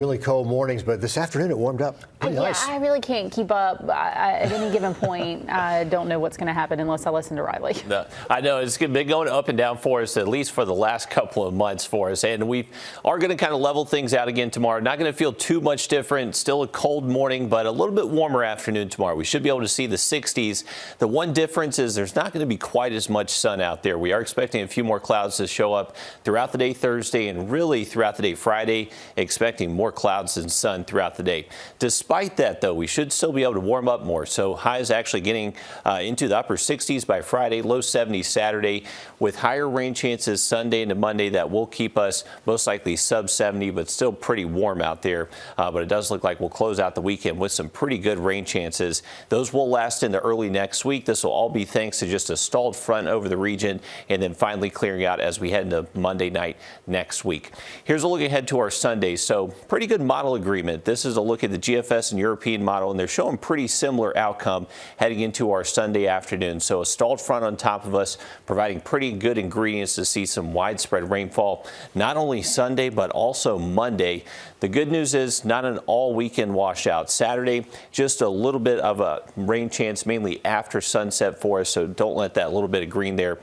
Really cold mornings, but this afternoon it warmed up. Pretty nice. I really can't keep up. At any given point, I don't know what's going to happen unless I listen to Riley. No, I know it's been going up and down for us, at least for the last couple of months for us. And we are going to kind of level things out again tomorrow. Not going to feel too much different. Still a cold morning, but a little bit warmer afternoon tomorrow. We should be able to see the 60s. The one difference is there's not going to be quite as much sun out there. We are expecting a few more clouds to show up throughout the day Thursday and really throughout the day Friday, expecting more clouds and sun throughout the day. Despite that, though, we should still be able to warm up more. So highs actually getting into the upper 60s by Friday, low 70s Saturday, with higher rain chances Sunday into Monday. That will keep us most likely sub 70, but still pretty warm out there. But it does look like we'll close out the weekend with some pretty good rain chances. Those will last into early next week. This will all be thanks to just a stalled front over the region and then finally clearing out as we head into Monday night next week. Here's a look ahead to our Sunday. So pretty good model agreement. This is a look at the GFS and European model, and they're showing pretty similar outcome heading into our Sunday afternoon. So a stalled front on top of us, providing pretty good ingredients to see some widespread rainfall, not only Sunday, but also Monday. The good news is not an all weekend washout. Saturday, just a little bit of a rain chance, mainly after sunset for us. So don't let that little bit of green there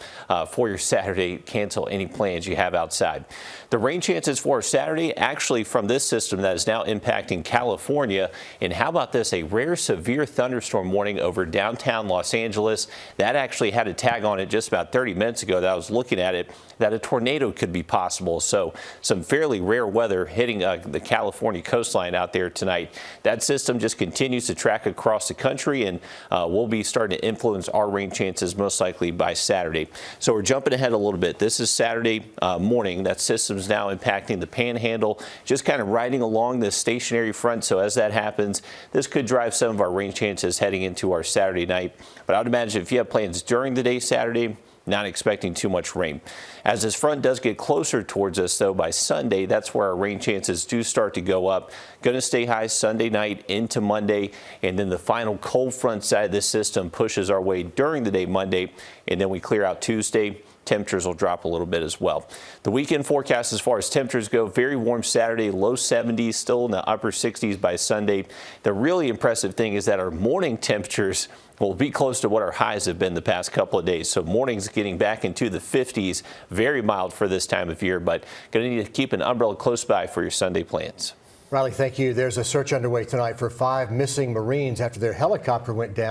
for your Saturday cancel any plans you have outside. The rain chances for Saturday actually from this system that is now impacting California. And how about this? A rare severe thunderstorm warning over downtown Los Angeles. That actually had a tag on it just about 30 minutes ago that I was looking at it, that a tornado could be possible. So some fairly rare weather hitting the California coastline out there tonight. That system just continues to track across the country and will be starting to influence our rain chances most likely by Saturday. So we're jumping ahead a little bit. This is Saturday morning. That system's now impacting the Panhandle, just kind of riding along this stationary front. So as that happens, this could drive some of our rain chances heading into our Saturday night. But I would imagine if you have plans during the day Saturday, not expecting too much rain. As this front does get closer towards us, though, by Sunday, that's where our rain chances do start to go up. Going to stay high Sunday night into Monday, and then the final cold front side of this system pushes our way during the day Monday, and then we clear out Tuesday. Temperatures will drop a little bit as well. The weekend forecast as far as temperatures go, very warm Saturday, low 70s, still in the upper 60s by Sunday. The really impressive thing is that our morning temperatures will be close to what our highs have been the past couple of days. So mornings getting back into the 50s, very mild for this time of year, but going to need to keep an umbrella close by for your Sunday plans. Riley, thank you. There's a search underway tonight for 5 missing Marines after their helicopter went down.